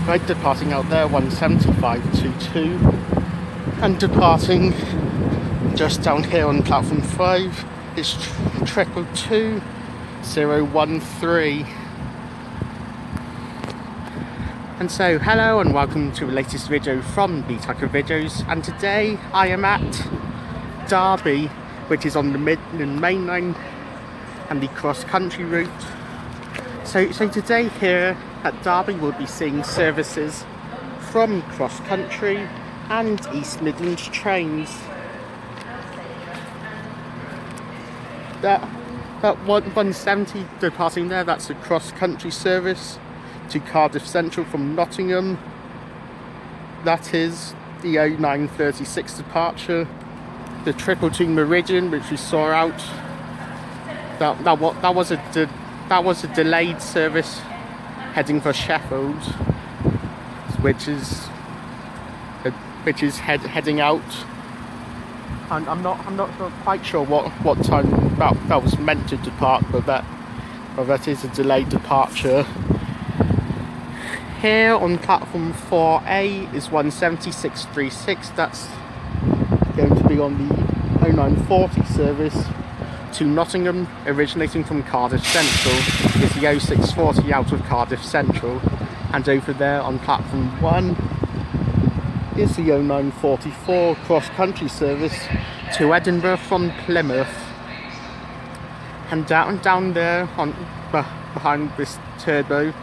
Right, departing out there 17522 and departing just down here on platform 5 is 222013. And so hello and welcome to the latest video from Tucker Videos, and today I am at Derby, which is on the Midland Main line and the cross-country route. So today here at Derby we'll be seeing services from cross-country and East Midlands trains. That 170 departing there, that's a cross-country service to Cardiff Central from Nottingham. That is the 0936 departure. The 222 Meridian, which we saw out, that was a delayed service heading for Sheffield, which is heading out. And I'm not quite sure what time that was meant to depart, but that is a delayed departure. Here on platform 4A is 17636. That's going to be on the 0940 service to Nottingham, originating from Cardiff Central. Is the 0640 out of Cardiff Central. And over there on platform 1 is the 0944 cross-country service to Edinburgh from Plymouth. And down there on behind this turbo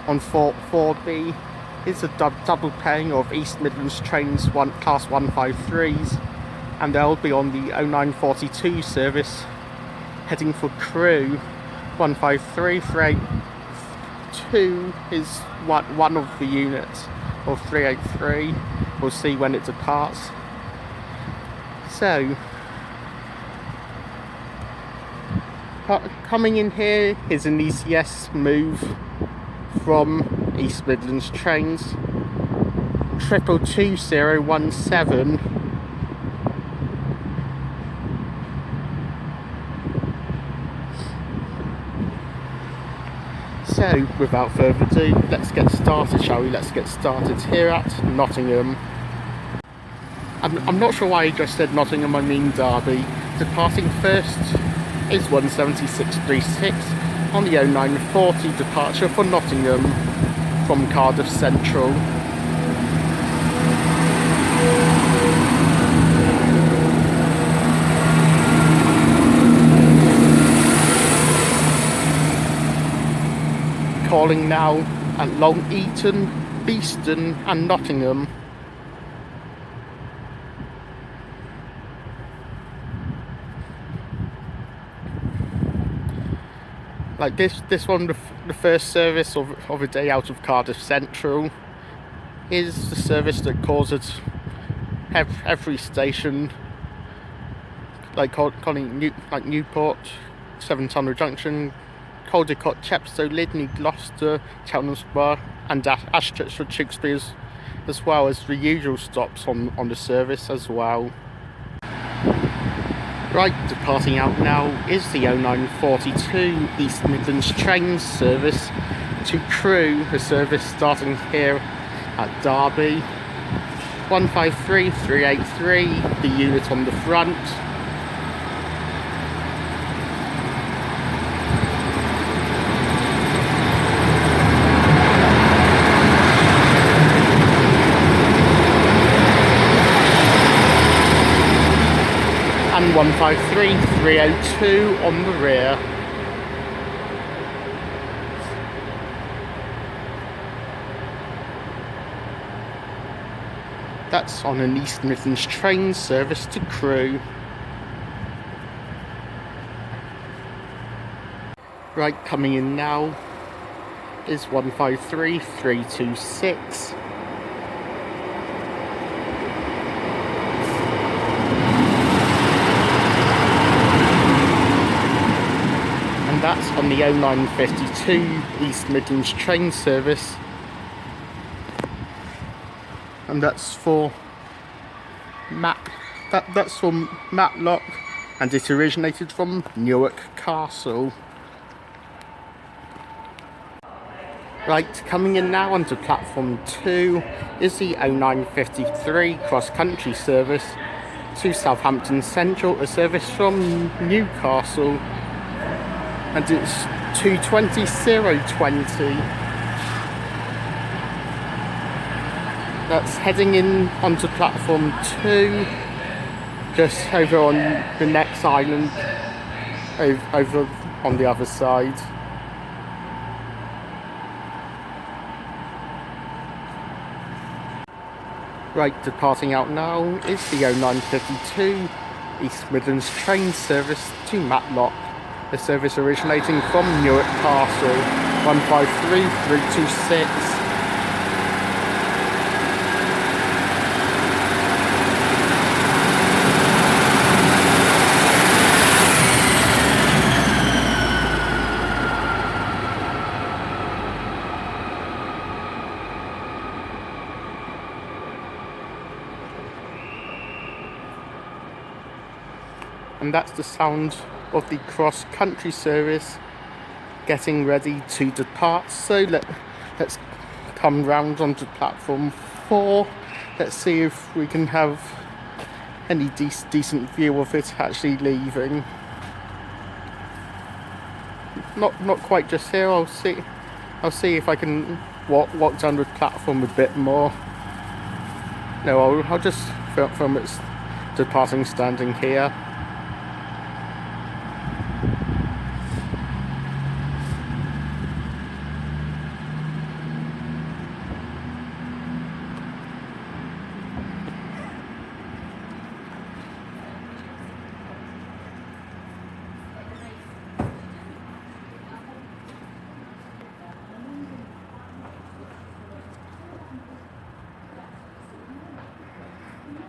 on 4B is a double paying of East Midlands trains, class 153s, and they'll be on the 0942 service heading for Crewe. 153 382 is one of the units of 383. We'll see when it departs. So coming in here is an ECS move from East Midlands trains, 222017. So without further ado, let's get started, shall we? Let's get started here at Nottingham. I'm not sure why I just said Nottingham, I mean Derby. Departing first is 17636 on the 0940 departure for Nottingham from Cardiff Central. Calling now at Long Eaton, Beeston and Nottingham. Like this one, the first service of a day out of Cardiff Central is the service that calls at every station, like calling Newport, Seven Tunnel Junction, Caldecott, Chepstow, Lydney, Gloucester, Cheltenham Spa and Ashchurch for Tewkesbury, as well as the usual stops on the service as well. Right, departing out now is the 0942 East Midlands trains service to Crewe, a service starting here at Derby. 153 383, the unit on the front. And 153 302 on the rear. That's on an East Midlands train service to Crewe. Right, coming in now is 153 326. That's on the 0952 East Midlands train service, and that's for that's from Matlock, and it originated from Newark Castle. Right, coming in now onto platform 2 is the 0953 cross-country service to Southampton Central, a service from Newcastle, and it's 2:20:20. That's heading in onto platform 2, just over on the next island, over on the other side. Right, departing out now is the 0952 East Midlands train service to Matlock, a service originating from Newark Castle, 153326. And that's the sound of the cross-country service getting ready to depart. So let's come round onto platform 4. Let's see if we can have any decent view of it actually leaving. Not quite just here. I'll see if I can walk down the platform a bit more. No, I'll just film its departing standing here.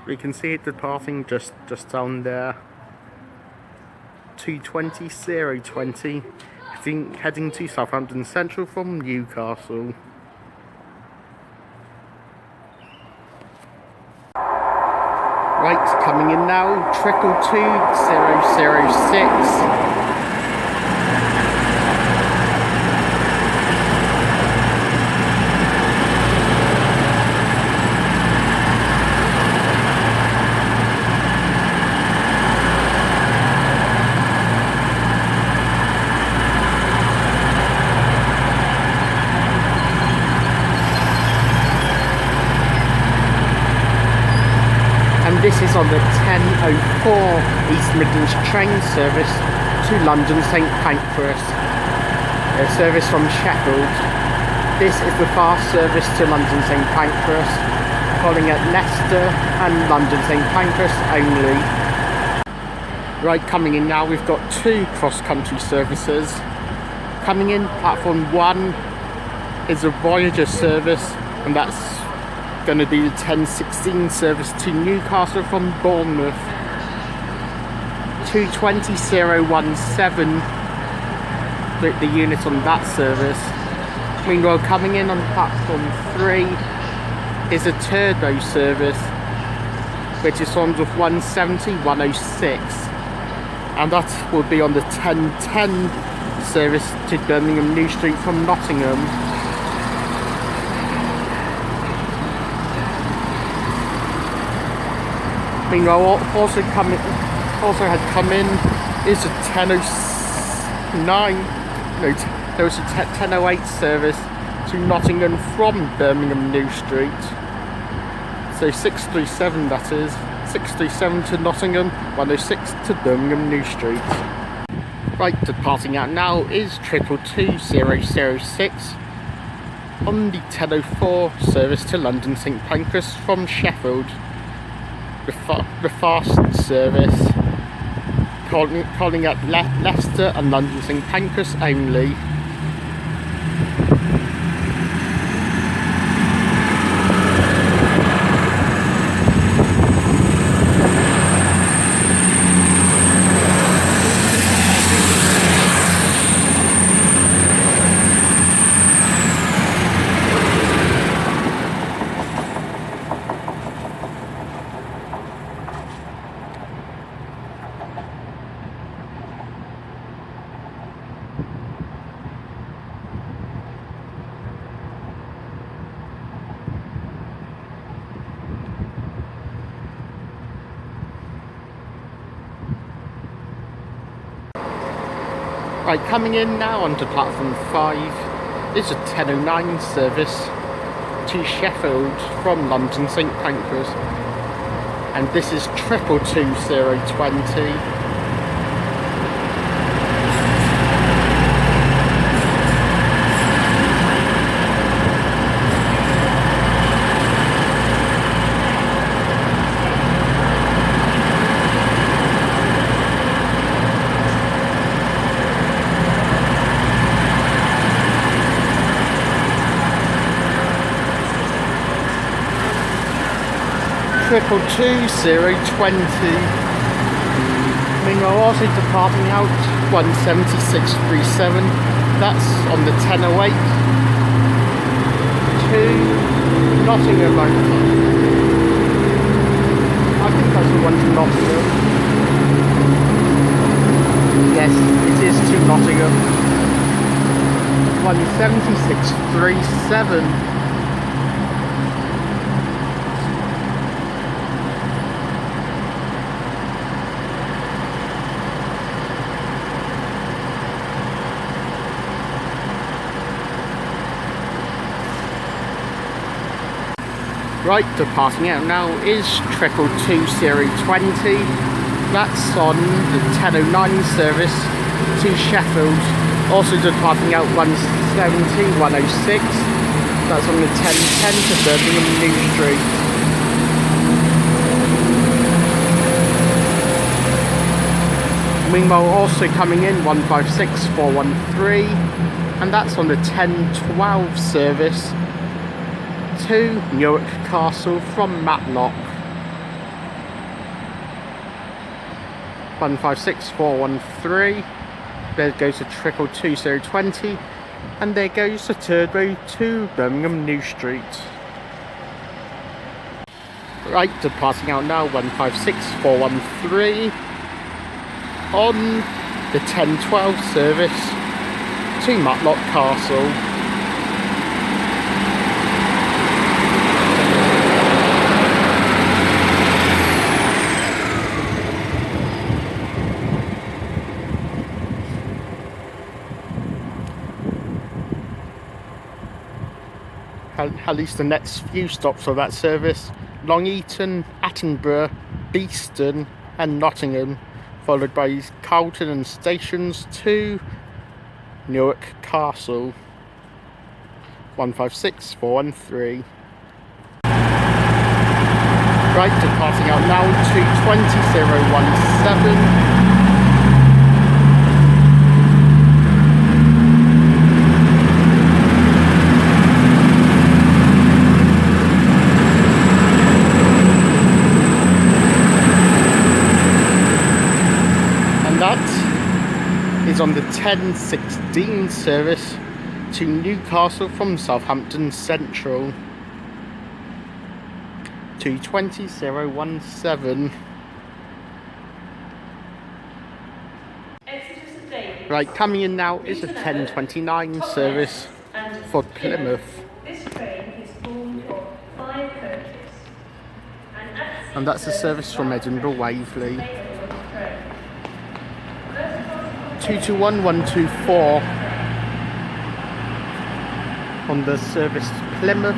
We can see it departing just down there. 2:20:20, heading to Southampton Central from Newcastle. Right, coming in now, 222:006. This is on the 10:04 East Midlands train service to London St Pancras, a service from Sheffield. This is the fast service to London St Pancras, calling at Leicester and London St Pancras only. Right, coming in now, we've got 2 cross-country services. Coming in, platform 1 is a Voyager service, and that's going to be the 10:16 service to Newcastle from Bournemouth. 2:20:017, the unit on that service. Meanwhile, coming in on platform 3 is a turbo service, which is on with 170:106, and that will be on the 10:10 service to Birmingham New Street from Nottingham. Meanwhile, also had come in is a 10:09. No, there was a 10:08 service to Nottingham from Birmingham New Street. So 637, that is 637 to Nottingham, 106 to Birmingham New Street. Right, departing out now is 222:006 on the 10:04 service to London St Pancras from Sheffield. The fast service, calling at Leicester and London St Pancras only. Right, coming in now onto platform 5 is a 10:09 service to Sheffield from London St Pancras, and this is 222020. Triple 220. Meanwhile, also departing out 17637. That's on the 10:08 to Nottingham. I think that's the one to Nottingham. Yes, it is to Nottingham. 17637. Right, departing out now is 222020. That's on the 10:09 service to Sheffield. Also departing out 170-106. That's on the 10:10 to Birmingham New Street. Meanwhile, also coming in 156413, and that's on the 10:12 service to Newark Castle from Matlock. 156413. There goes a 222020, and there goes the turbo to Birmingham New Street. Right, departing out now 156413 on the 10:12 service to Matlock Castle. At least the next few stops of that service: Long Eaton, Attenborough, Beeston and Nottingham, followed by Carlton and stations to Newark Castle. 156413. Right, departing out now to 20017. Is on the 10:16 service to Newcastle from Southampton Central. 220017. Right, coming in now is a 10:29 service for Plymouth. This train is formed of 5 coaches, And that's a service from Edinburgh Waverley. 221124 on the service to Plymouth,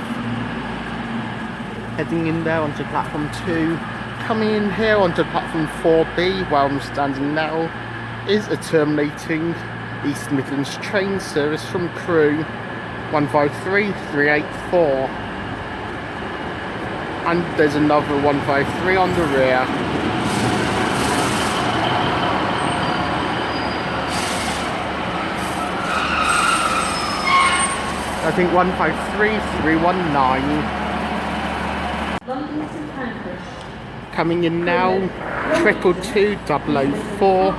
heading in there onto platform 2. Coming in here onto platform 4B where I'm standing now is a terminating East Midlands train service from Crewe, 153384, and there's another 153 on the rear. I think 153319. London St Pancras. Coming in now, 222004,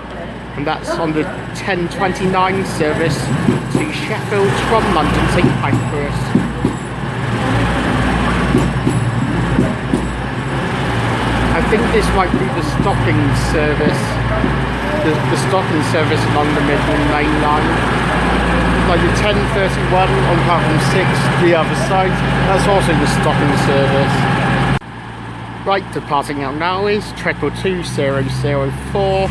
and that's on the 10:29 service to Sheffield from London St Pancras. I think this might be the stopping service, the stopping service along the Midland Main line. Like the 10:31 on platform 6, the other side, that's also the stopping service. Right, departing out now is 222004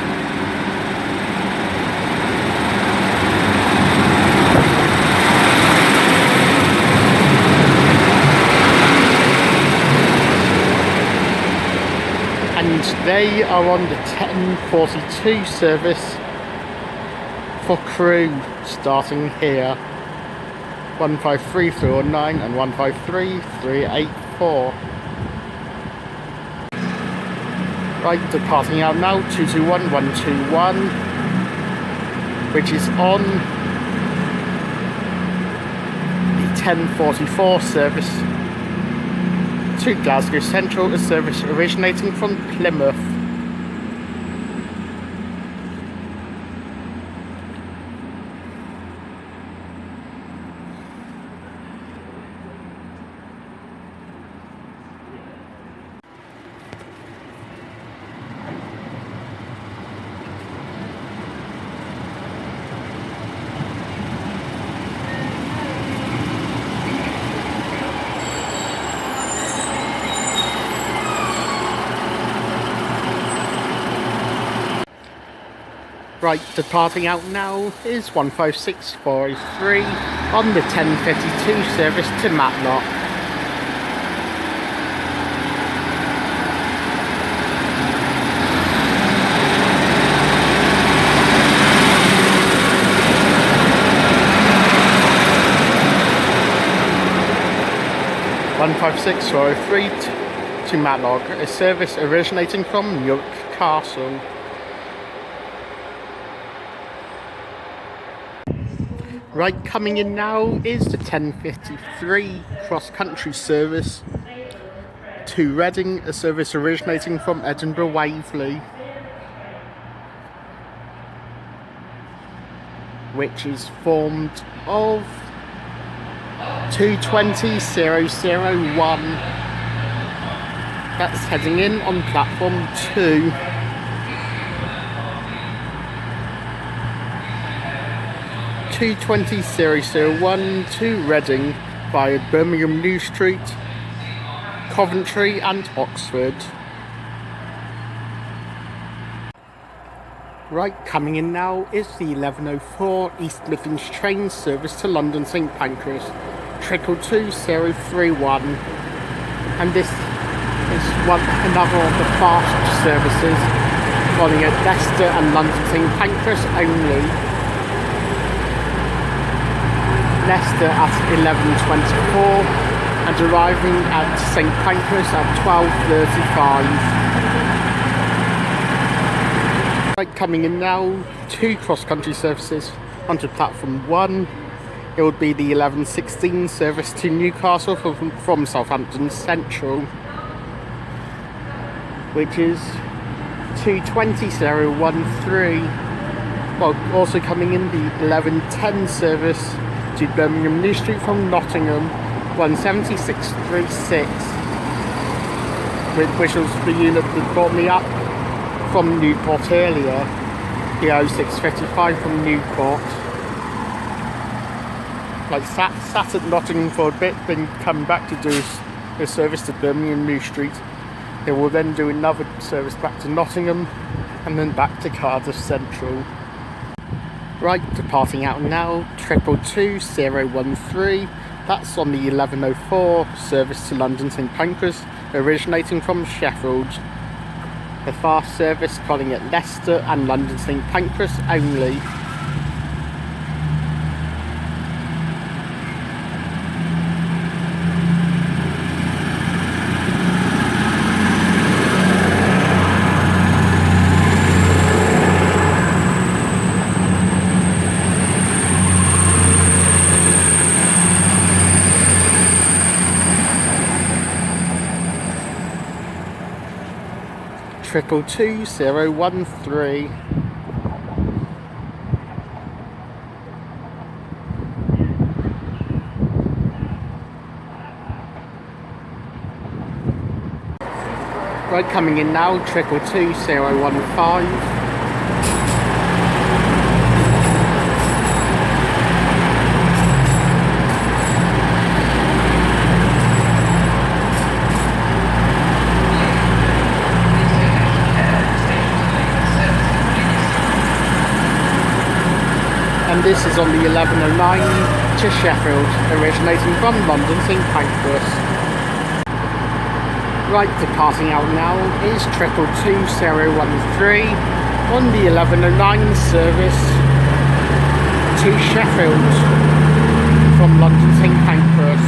They are on the 10:42 service for crew, starting here. 153309 and 153384. Right, departing out now, 221121, which is on the 10:44 service to Glasgow Central, a service originating from Plymouth. Right, departing out now is 156483 on the 10:52 service to Matlock. One 56403 to Matlock, a service originating from Newcastle. Right, coming in now is the 10:53 cross-country service to Reading, a service originating from Edinburgh Waverley, which is formed of 220,001. That's heading in on platform 2. 220,001 to Reading via Birmingham New Street, Coventry and Oxford. Right, coming in now is the 11:04 East Midlands train service to London St Pancras, 222,031, and this is another of the fast services running at Leicester and London St Pancras only. Leicester at 11:24 and arriving at St Pancras at 12:35. Right, coming in now, 2 cross-country services onto platform 1. It would be the 11:16 service to Newcastle from Southampton Central, which is 220,013. Well, also coming in the 11:10 service to Birmingham New Street from Nottingham, 17636, which was the unit that brought me up from Newport earlier, the 0655 from Newport. Like sat at Nottingham for a bit, then come back to do a service to Birmingham New Street. They will then do another service back to Nottingham and then back to Cardiff Central. Right, departing out now, 222,013. That's on the 11:04 service to London St Pancras, originating from Sheffield. The fast service calling at Leicester and London St Pancras only. Triple 22013. Right, coming in now, 222,015. And this is on the 11:09 to Sheffield, originating from London St Pancras. Right, departing out now is 222-013 on the 1109 service to Sheffield from London St Pancras.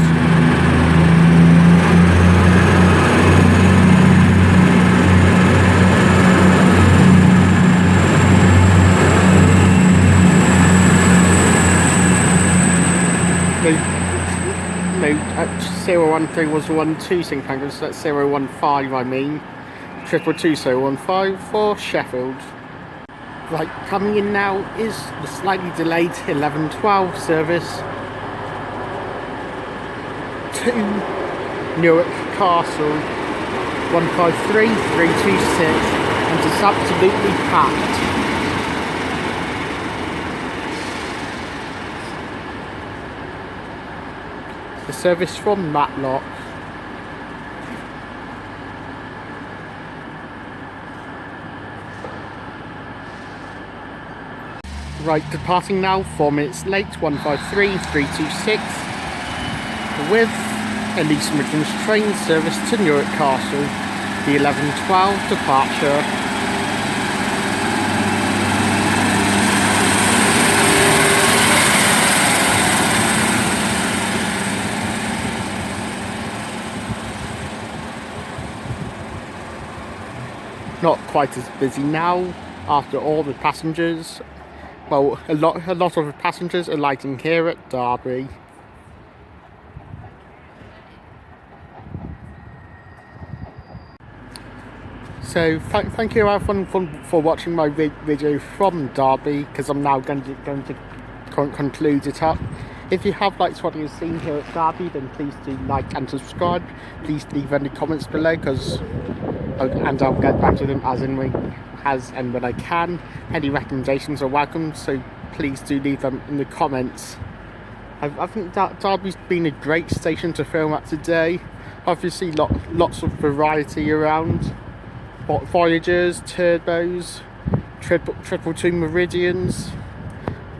No, 013 was 12 St Pancras, that's 015 I mean. 222-015 for Sheffield. Right, coming in now is the slightly delayed 1112 service to Newark Castle, 153326, and it's absolutely packed. The service from Matlock. Right, departing now, 4 minutes late, 153326, with an East Midlands train service to Newark Castle, the 1112 departure. Not quite as busy now after all the passengers. Well, a lot of the passengers are alighting here at Derby. So thank you everyone for watching my video from Derby, because I'm now going to conclude it up. If you have liked what you've seen here at Derby, then please do like and subscribe. Please leave any comments below, and I'll get back to them as and when I can. Any recommendations are welcome, so please do leave them in the comments. I think that Derby's been a great station to film at today. Obviously lots of variety around. Voyagers, turbos, triple two Meridians,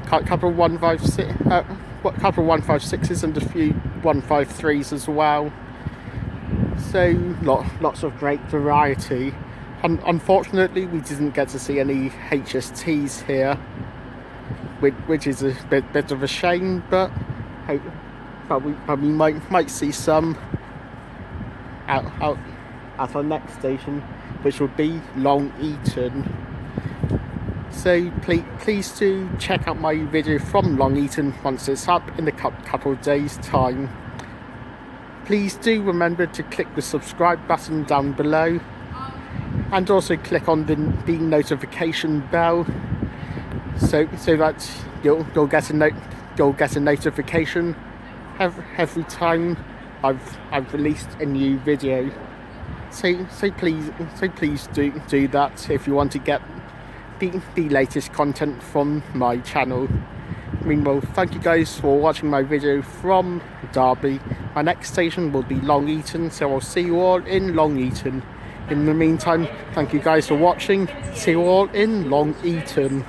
couple of 156s and a few 153s as well. So lots of great variety. Unfortunately, we didn't get to see any HSTs here, which is a bit of a shame. But we might see some out at our next station, which will be Long Eaton. So please do check out my video from Long Eaton once it's up in a couple of days' time. Please do remember to click the subscribe button down below, and also click on the notification bell, so that you'll get a notification every time I've released a new video. So please do that if you want to get the latest content from my channel. Meanwhile, thank you guys for watching my video from Derby. My next station will be Long Eaton, so I'll see you all in Long Eaton. In the meantime, thank you guys for watching. See you all in Long Eaton.